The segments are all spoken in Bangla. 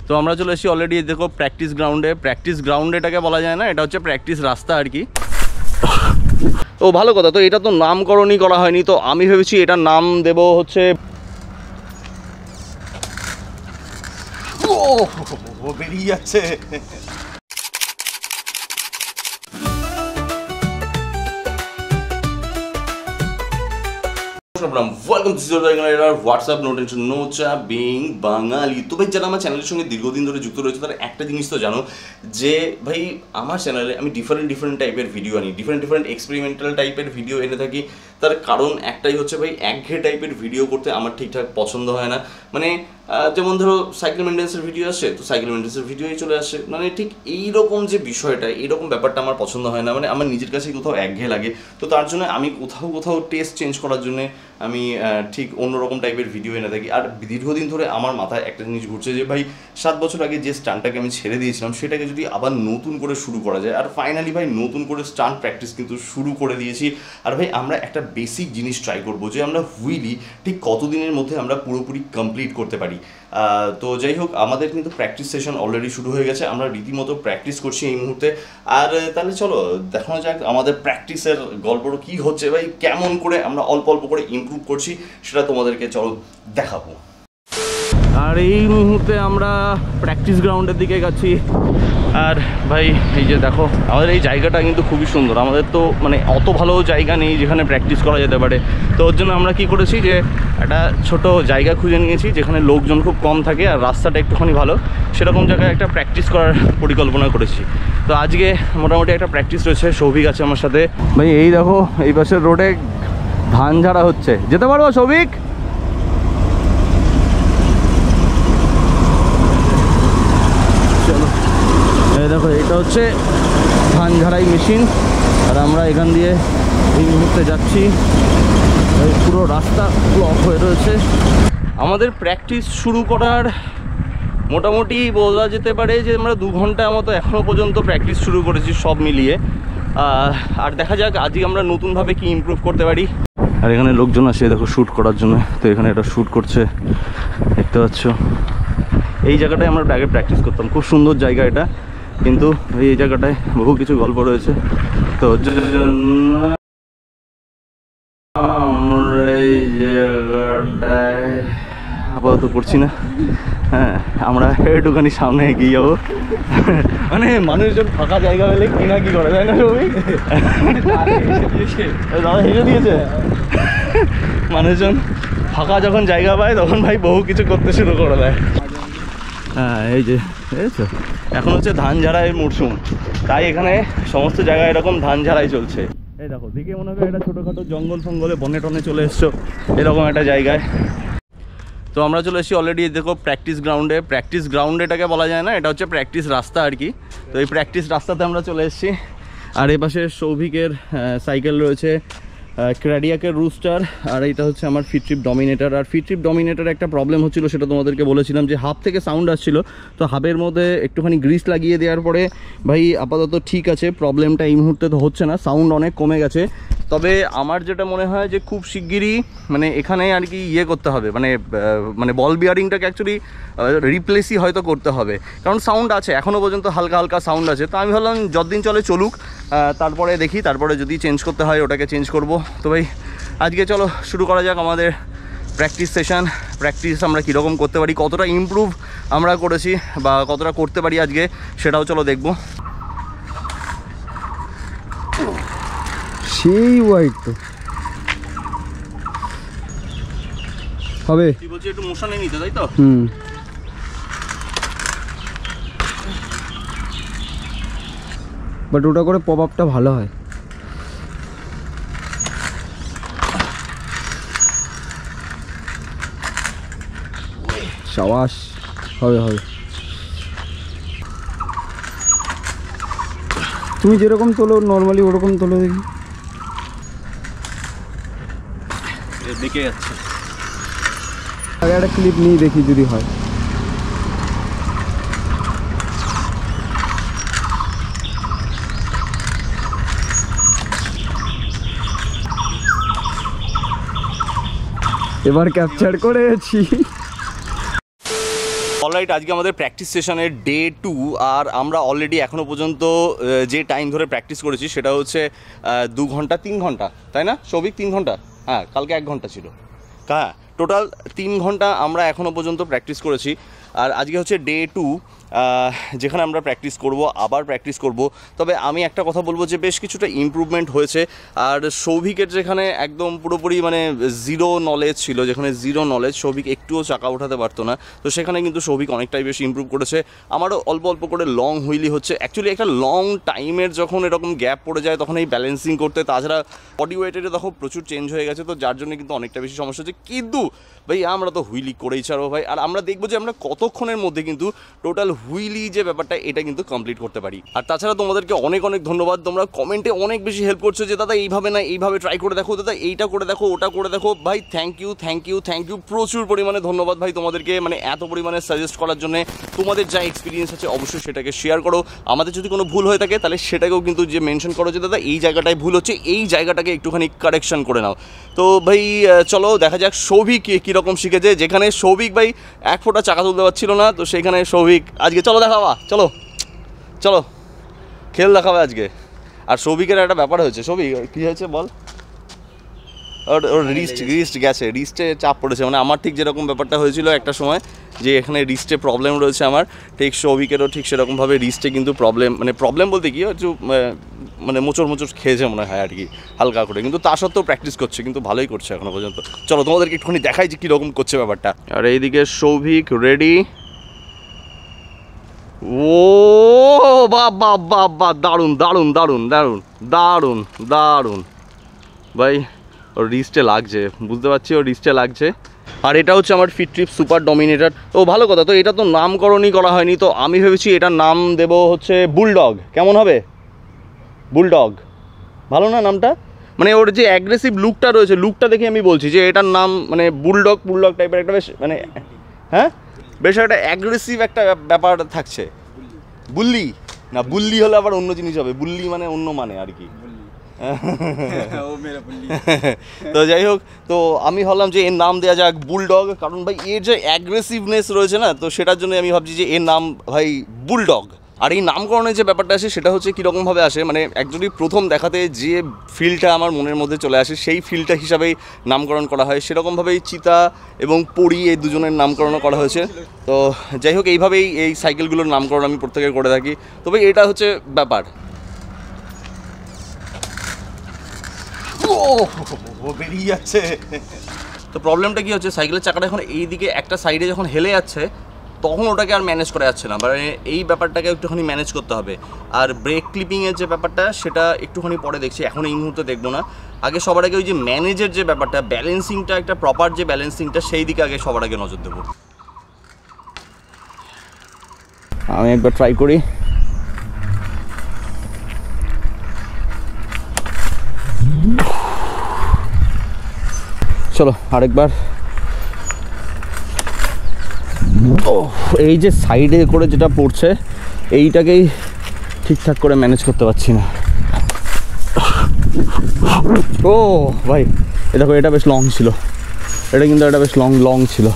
তো আমরা চলে এসেছি অলরেডি, দেখো প্র্যাকটিস গ্রাউন্ডে। প্র্যাকটিস গ্রাউন্ড এটাকে বলা যায় না, এটা হচ্ছে প্র্যাকটিস রাস্তা আর কি। ও ভালো কথা, তো এটা তো নামকরণই করা হয়নি, তো আমি ভেবেছি এটার নাম দেব হচ্ছে ও বেরিয়ে যাচ্ছে। হোয়াটসঅ্যাপ নো টেনশন নো চাপ বিং বাঙালি। তো ভাই যারা আমার চ্যানেলের সঙ্গে দীর্ঘদিন ধরে যুক্ত রয়েছে তারা একটা জিনিস তো জানো যে ভাই আমার চ্যানেলে আমি ডিফারেন্ট টাইপের ভিডিও আনি, ডিফারেন্ট এক্সপেরিমেন্টাল টাইপের ভিডিও এনে থাকি। তার কারণ একটাই হচ্ছে ভাই একঘেয়ে টাইপের ভিডিও করতে আমার ঠিকঠাক পছন্দ হয় না। মানে যেমন ধরো সাইকেল মেনটেন্সের ভিডিও আসে তো সাইকেল মেনটেন্সের ভিডিওই চলে আসে, মানে ঠিক এইরকম যে বিষয়টা, এইরকম ব্যাপারটা আমার পছন্দ হয় না। মানে আমার নিজের কাছেই কোথাও একঘেয়ে লাগে। তো তার জন্য আমি কোথাও টেস্ট চেঞ্জ করার জন্য আমি ঠিক অন্যরকম টাইপের ভিডিও এনে থাকি। আর দীর্ঘদিন ধরে আমার মাথায় একটা জিনিস ঘুরছে যে ভাই 7 বছর আগে যে স্টান্টটাকে আমি ছেড়ে দিয়েছিলাম সেটাকে যদি আবার নতুন করে শুরু করা যায়। আর ফাইনালি ভাই নতুন করে স্টান্ট প্র্যাকটিস কিন্তু শুরু করে দিয়েছি। আর ভাই আমরা একটা বেসিক জিনিস ট্রাই করবো যে আমরা হুইলি ঠিক কতদিনের মধ্যে আমরা পুরোপুরি কমপ্লিট করতে পারি। তো যাই হোক, আমাদের কিন্তু প্র্যাকটিস সেশন অলরেডি শুরু হয়ে গেছে, আমরা রীতিমতো প্র্যাকটিস করছি এই মুহূর্তে। আর তাহলে চলো দেখানো যাক আমাদের প্র্যাকটিসের গল্পটা কী হচ্ছে ভাই, কেমন করে আমরা অল্প করে ইমপ্রুভ করছি সেটা তোমাদেরকে চলো দেখাবো। আর এই মুহূর্তে আমরা প্র্যাকটিস গ্রাউন্ডের দিকে যাচ্ছি। আর ভাই এই যে দেখো আমাদের এই জায়গাটা কিন্তু খুবই সুন্দর। আমাদের তো মানে অত ভালো জায়গা নেই যেখানে প্র্যাকটিস করা যেতে পারে। তো ওর জন্য আমরা কি করেছি যে একটা ছোট জায়গা খুঁজে নিয়েছি যেখানে লোকজন খুব কম থাকে আর রাস্তাটা একটুখানি ভালো, সেরকম জায়গায় একটা প্র্যাকটিস করার পরিকল্পনা করেছি। তো আজকে মোটামুটি একটা প্র্যাকটিস রয়েছে, সৌভিক আছে আমার সাথে। ভাই এই দেখো এই পাশের রোডে ধান ঝাড়া হচ্ছে, যেতে পারবো সৌভিক? এই দেখো এটা হচ্ছে ধান ঝাড়াই মেশিন। আর আমরা এখান দিয়ে এই মুহূর্তে যাচ্ছি, পুরো রাস্তা ব্লক হয়ে রয়েছে। আমাদের প্র্যাকটিস শুরু করার মোটামুটি বলা যেতে পারে যে আমরা 2 ঘন্টার মতো এখনও পর্যন্ত প্র্যাকটিস শুরু করেছি সব মিলিয়ে। আর দেখা যাক আজকে আমরা নতুনভাবে কি ইমপ্রুভ করতে পারি। আর এখানে লোকজন আসে দেখো শ্যুট করার জন্য, তো এখানে এটা শ্যুট করছে দেখতে পাচ্ছ। এই জায়গাটায় আমরা আগে প্র্যাকটিস করতাম, খুব সুন্দর জায়গা এটা, কিন্তু এই জায়গাটায় বহু কিছু গল্প রয়েছে। তো এই জায়গাটায় আপাতত করছি না, হ্যাঁ আমরা একটুখানি সামনে এগিয়ে যাবো। মানে মানুষজন ফাঁকা জায়গা পেলে কি না কি করে, তাই না সবই? দাদা হেসে দিয়েছে। মানুষজন ফাঁকা যখন জায়গা পায় তখন ভাই বহু কিছু করতে শুরু করে দেয়। হ্যাঁ এই যে বুঝেছো, এখন হচ্ছে ধান ঝাড়াইয়ের মরশুম, তাই এখানে সমস্ত জায়গায় এরকম ধান ঝাড়াই চলছে। এই দেখো দেখে মনে হয় এটা ছোটোখাটো জঙ্গল ফঙ্গলে বনে টনে চলে এসছো এরকম একটা জায়গায়। তো আমরা চলে এসেছি অলরেডি, দেখো প্র্যাকটিস গ্রাউন্ডে। প্র্যাকটিস গ্রাউন্ড এটাকে বলা যায় না, এটা হচ্ছে প্র্যাকটিস রাস্তা আর কি। তো এই প্র্যাকটিস রাস্তাতে আমরা চলে এসেছি। আর এই পাশে সৌভিকের সাইকেল রয়েছে, ক্র্যাডিয়াকের রুস্টার, আর এইটা হচ্ছে আমার ফিটট্রিপ ডমিনেটর। আর ফিটট্রিপ ডমিনেটার একটা প্রবলেম হচ্ছিল, সেটা তোমাদেরকে বলেছিলাম যে হাব থেকে সাউন্ড আসছিল। তো হাবের মধ্যে একটুখানি গ্রিস লাগিয়ে দেওয়ার পরে ভাই আপাতত ঠিক আছে, প্রবলেমটা এই মুহূর্তে তো হচ্ছে না, সাউন্ড অনেক কমে গেছে। তবে আমার যেটা মনে হয় যে খুব শিগগিরই মানে এখানে আর কি ইয়ে করতে হবে, মানে বল বিয়ারিংটাকে অ্যাকচুয়ালি রিপ্লেসই হয়তো করতে হবে, কারণ সাউন্ড আছে এখনও পর্যন্ত, হালকা সাউন্ড আছে। তো আমি ভাবলাম যতদিন চলে চলুক, তারপরে দেখি, তারপরে যদি চেঞ্জ করতে হয় ওটাকে চেঞ্জ করব। তো ভাই আজকে চলো শুরু করা যাক আমাদের প্র্যাকটিস সেশন। প্র্যাকটিস আমরা কীরকম করতে পারি, কতটা ইমপ্রুভ আমরা করেছি বা কতটা করতে পারি আজকে, সেটাও চলো দেখবো। সেই ওয়াইড তো হবে, কি বলছি একটু মোশনে নিতে, তাই তো? বাট ওটা করে পপ আপটা ভালো হয়। সাবাস, হবে হবে। তুমি যেরকম তোলো নর্মালি ওরকম তোলো, দেখি দেখে যাচ্ছে। আগে একটা ক্লিপ নিয়ে দেখি যদি হয়। এবার ক্যাপচার করেছি। অলরাইট, আজকে আমাদের প্র্যাকটিস সেশনের ডে 2 আর আমরা অলরেডি এখনও পর্যন্ত যে টাইম ধরে প্র্যাকটিস করেছি সেটা হচ্ছে 2 ঘন্টা 3 ঘন্টা, তাই না সৌভিক? 3 ঘন্টা, হ্যাঁ কালকে 1 ঘন্টা ছিল, হ্যাঁ টোটাল 3 ঘন্টা আমরা এখনও পর্যন্ত প্র্যাকটিস করেছি। আর আজকে হচ্ছে ডে 2, যেখানে আমরা প্র্যাকটিস করব, আবার প্র্যাকটিস করব। তবে আমি একটা কথা বলবো যে বেশ কিছুটা ইমপ্রুভমেন্ট হয়েছে। আর সৌভিকের যেখানে একদম পুরোপুরি মানে জিরো নলেজ ছিল, যেখানে জিরো নলেজ, সৌভিক একটুও চাকা উঠাতে পারতো না, তো সেখানে কিন্তু সৌভিক অনেকটাই বেশি ইমপ্রুভ করেছে। আমারও অল্প অল্প করে লং হুইলি হচ্ছে। অ্যাকচুয়ালি একটা লং টাইমের যখন এরকম গ্যাপ পড়ে যায় তখন এই ব্যালেন্সিং করতে, তাছাড়া বডি ওয়েটেরও তখন প্রচুর চেঞ্জ হয়ে গেছে, তো যার জন্য কিন্তু অনেকটা বেশি সমস্যা হচ্ছে। কিন্তু ভাই আমরা তো হুইলি করেই ছাড়বো ভাই, আর আমরা দেখবো যে আমরা কতক্ষণের মধ্যে কিন্তু টোটাল হুইলি যে ব্যাপারটা এটা কিন্তু কমপ্লিট করতে পারি। আর তাছাড়া তোমাদেরকে অনেক অনেক ধন্যবাদ, তোমরা কমেন্টে অনেক বেশি হেল্প করছো যে দাদা এইভাবে না এইভাবে ট্রাই করে দেখো, দাদা এইটা করে দেখো, ওটা করে দেখো। ভাই thank you thank you thank you, প্রচুর পরিমাণে ধন্যবাদ ভাই তোমাদেরকে, মানে এত পরিমাণে সাজেস্ট করার জন্য। তোমাদের যা এক্সপিরিয়েন্স আছে অবশ্যই সেটাকে শেয়ার করো। আমাদের যদি কোনো ভুল হয়ে থাকে তাহলে সেটাকেও কিন্তু যে মেনশন করো যে দাদা এই জায়গাটায় ভুল হচ্ছে, এই জায়গাটাকে একটুখানি কারেকশন করে নাও। তো ভাই চলো দেখা যাক সৌভিক কীরকম শিখেছে। যেখানে সৌভিক ভাই 1 ফোঁটা চাকা তুলতে পারছিল না, তো সেখানে সৌভিক আজকে চলো দেখাবা, চলো চলো খেল দেখাবে আজকে। আর সৌভিকের একটা ব্যাপার হয়েছে, সৌভিক কী হয়েছে বল? ওর রিস্ট গেছে, রিস্টে চাপ পড়েছে। মানে আমার ঠিক যেরকম ব্যাপারটা হয়েছিল একটা সময় যে এখানে রিস্টে প্রবলেম রয়েছে আমার, ঠিক সৌভিকেরও ঠিক সেরকমভাবে রিস্টে কিন্তু প্রবলেম বলতে কি একটু মানে মোচড় খেয়েছে মনে হয় আর কি, হালকা করে। কিন্তু তা সত্ত্বেও প্র্যাকটিস করছে, কিন্তু ভালোই করছে এখনো পর্যন্ত। চলো তোমাদেরকে একটুখানি দেখাই যে কীরকম করছে ব্যাপারটা। আর এইদিকে সৌভিক রেডি। ও বা দারুণ দারুণ দারুণ দারুণ দারুণ দারুণ ভাই, ওর রিস্টে লাগছে, বুঝতে পারছি ওর রিস্টে লাগছে। আর এটা হচ্ছে আমার ফিট ট্রিপ সুপার ডমিনেটর। তো ভালো কথা, তো এটা তো নামকরণই করা হয়নি, তো আমি ভেবেছি এটার নাম দেব হচ্ছে বুলডগ। কেমন হবে? বুলডগ ভালো না নামটা? মানে ওর যে অ্যাগ্রেসিভ লুকটা রয়েছে, লুকটা দেখে আমি বলছি যে এটার নাম মানে বুলডগ টাইপের একটা বেশ মানে, হ্যাঁ বেশ একটা অ্যাগ্রেসিভ একটা ব্যাপার থাকছে। বুল্লি না, বুল্লি হলে আবার অন্য জিনিস হবে, বুল্লি মানে অন্য মানে আর কি। তো যাই হোক, তো আমি ভাবলাম যে এর নাম দেওয়া যাক বুলডগ, কারণ ভাই এর যে অ্যাগ্রেসিভনেস রয়েছে না, তো সেটার জন্য আমি ভাবছি যে এর নাম ভাই বুলডগ। আর এই নামকরণের যে ব্যাপারটা আসে সেটা হচ্ছে কীরকমভাবে আসে, মানে একজনই প্রথম দেখাতে যে ফিলটা আমার মনের মধ্যে চলে আসে সেই ফিলটা হিসাবেই নামকরণ করা হয়। সেরকমভাবেই চিতা এবং পরি এই দুজনের নামকরণও করা হয়েছে। তো যাই হোক, এইভাবেই এই সাইকেলগুলোর নামকরণ আমি প্রত্যেকে করে থাকি। তবে এটা হচ্ছে ব্যাপার। ও বেরিয়ে যাচ্ছে। তো প্রবলেমটা কী হচ্ছে, সাইকেলের চাকাটা এখন এই দিকে একটা সাইডে যখন হেলে যাচ্ছে তখন ওটাকে আর ম্যানেজ করা যাচ্ছে না, মানে এই ব্যাপারটাকে একটুখানি ম্যানেজ করতে হবে। আর ব্রেক ক্লিপিংয়ের যে ব্যাপারটা সেটা একটুখানি পরে দেখছি, এখন এই মুহূর্তে দেখবো না। আগে সবার আগে ওই যে ম্যানেজের যে ব্যাপারটা, ব্যালেন্সিংটা, একটা প্রপার যে ব্যালেন্সিংটা, সেই দিকে আগে সবার আগে নজর দেবো। আমি একবার ট্রাই করি। চলো আরেকবার। ও এই যে সাইডে করে যেটা পড়ছে এইটাকেই ঠিকঠাক করে ম্যানেজ করতে পারছি না। ও ভাই এ দেখো, এটা বেশ লং ছিল, এটা কিন্তু এটা বেশ লং ছিল।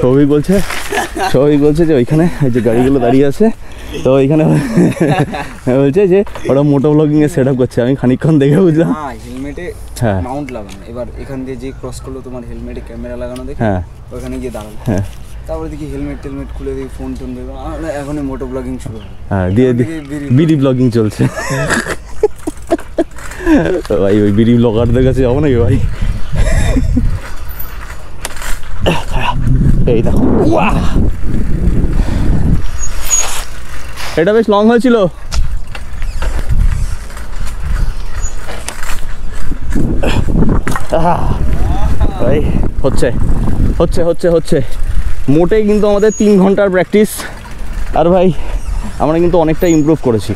সৌভিক বলছে যে ওইখানে ওই যে গাড়িগুলো দাঁড়িয়ে আছে, তো ওইখানে বলছে যে ওরা মোটো ব্লগিংয়ের সেট আপ করছে। আমি খানিকক্ষণ দেখে বুঝলাম হেলমেটে মাউন্ট লাগানো, এবার এখান দিয়ে যে ক্রস করলো তোমার হেলমেটে ক্যামেরা লাগানো দেখে, হ্যাঁ ওখানে গিয়ে দাঁড়ালো, হ্যাঁ তারপরে দেখি হেলমেট খুলে দেখি ফোন দেখো, এখন মোটো ব্লগিং শুরু হয়, হ্যাঁ দিয়ে বিডি ব্লগিং চলছে। ভাই ওই বিডি ব্লগারদের কাছে যাবো নাকি ভাই? এই দেখো, এটা বেশ লং হয়েছিল। ভাই হচ্ছে মোটেই কিন্তু আমাদের 3 ঘন্টার প্র্যাকটিস, আর ভাই আমরা কিন্তু অনেকটা ইমপ্রুভ করেছি।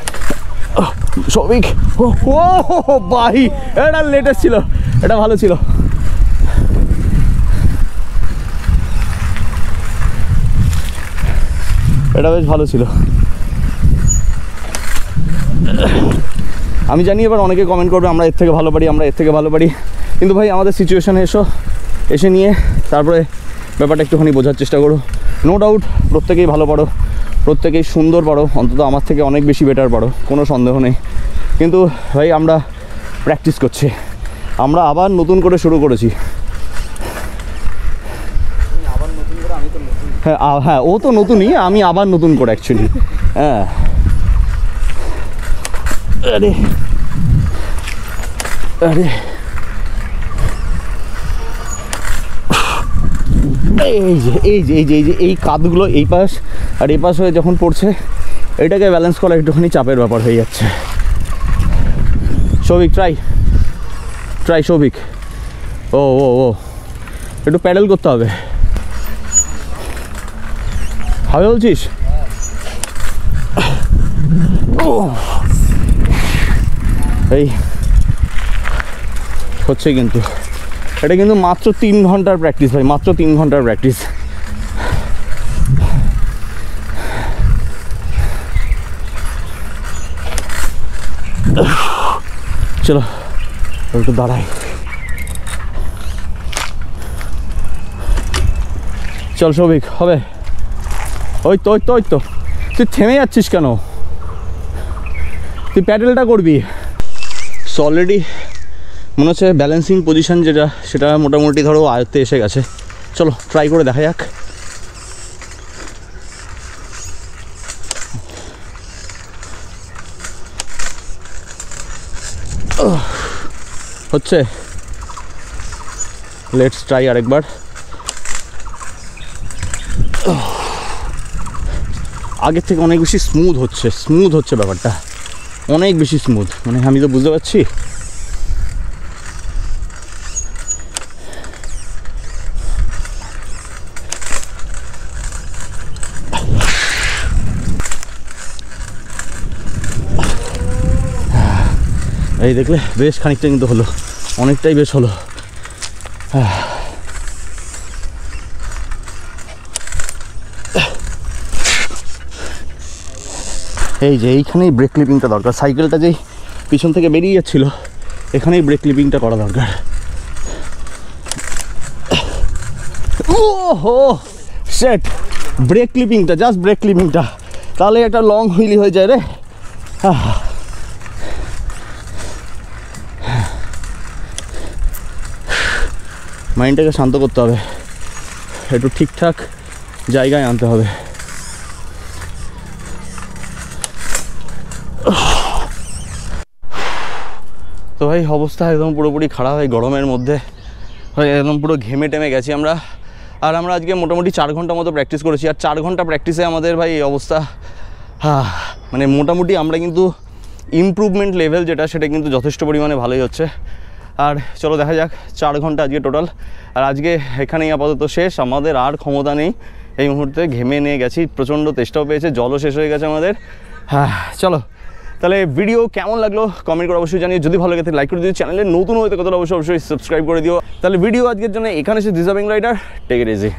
সৌভিক ও ভাই এটা লেটেস্ট ছিল, এটা ভালো ছিল। এটা বেশ ভালো ছিল। আমি জানি এবার অনেকে কমেন্ট করবে আমরা এর থেকে ভালো পারি, আমরা এর থেকে ভালো পারি, কিন্তু ভাই আমাদের সিচুয়েশানে এসে নিয়ে তারপরে ব্যাপারটা একটুখানি বোঝার চেষ্টা করো। নো ডাউট প্রত্যেকেই ভালো পারো, প্রত্যেকেই সুন্দর পারো, অন্তত আমার থেকে অনেক বেশি বেটার পারো, কোনো সন্দেহ নেই। কিন্তু ভাই আমরা প্র্যাকটিস করছি, আমরা আবার নতুন করে শুরু করেছি। হ্যাঁ হ্যাঁ, ও তো নতুনই, আমি আবার নতুন করে অ্যাকচুয়ালি। হ্যাঁ আরে আরে এই কাঁধগুলো এই পাশ আর এই পাশ হয়ে যখন পড়ছে, এটাকে ব্যালেন্স করা একটুখানি চাপের ব্যাপার হয়ে যাচ্ছে। সৌভিক ট্রাই সৌভিক, ও ও ও একটু প্যাডেল করতে হবে বলছিস? এই হচ্ছে, কিন্তু এটা কিন্তু মাত্র 3 ঘন্টার প্র্যাকটিস ভাই, মাত্র 3 ঘন্টার প্র্যাকটিস। চলো একটু দাঁড়াই, চল সৌভিক হবে। ওই তো তুই থেমে যাচ্ছিস কেন? তুই প্যাডেলটা করবি। সো অলরেডি মনে হচ্ছে ব্যালেন্সিং পজিশন যেটা, সেটা মোটামুটি ধরো আয়ত্তে এসে গেছে। চলো ট্রাই করে দেখা যাক। হচ্ছে, লেটস ট্রাই আরেকবার। আগের থেকে অনেক বেশি স্মুথ হচ্ছে ব্যাপারটা, অনেক বেশি স্মুথ, মানে আমি তো বুঝতে পারছি। এই দেখলে বেশ খানিকটা কিন্তু হলো, অনেকটাই বেশ হলো। এই যে এইখানেই ব্রেক ক্লিপিংটা দরকার, সাইকেলটা যেই পিছন থেকে বেরিয়ে যাচ্ছিল, এখানেই ব্রেক ক্লিপিংটা করা দরকার। ও হো সেট, ব্রেক ক্লিপিংটা, জাস্ট ব্রেক ক্লিপিংটা, তাহলে একটা লং হুইলি হয়ে যায় রে। মাইন্ডটাকে শান্ত করতে হবে, একটু ঠিকঠাক জায়গায় আনতে হবে। তো ভাই অবস্থা একদম পুরোপুরি খারাপ, হয় গরমের মধ্যে ভাই একদম পুরো ঘেমে টেমে গেছি আমরা। আর আমরা আজকে মোটামুটি 4 ঘন্টা মতো প্র্যাকটিস করেছি, আর 4 ঘন্টা প্র্যাকটিসে আমাদের ভাই এই অবস্থা। মানে মোটামুটি আমরা কিন্তু ইমপ্রুভমেন্ট লেভেল যেটা, সেটা কিন্তু যথেষ্ট পরিমাণে ভালোই হচ্ছে। আর চলো দেখা যাক, 4 ঘন্টা আজকে টোটাল, আর আজকে এখানেই আপাতত শেষ। আমাদের আর ক্ষমতা নেই এই মুহূর্তে, ঘেমে নিয়ে গেছি, প্রচণ্ড তেষ্টাও পেয়েছে, জলও শেষ হয়ে গেছে আমাদের। চলো তাহলে ভিডিও কেমন লাগলো কমেন্ট করে অবশ্যই জানিয়ে, যদি ভালো লাগে লাইক করে দিও, চ্যানেলে নতুন হতে কতটা অবশ্যই সাবস্ক্রাইব করে দিও। তাহলে ভিডিও আজকের জন্য এখানে সে deserving rider, take it easy.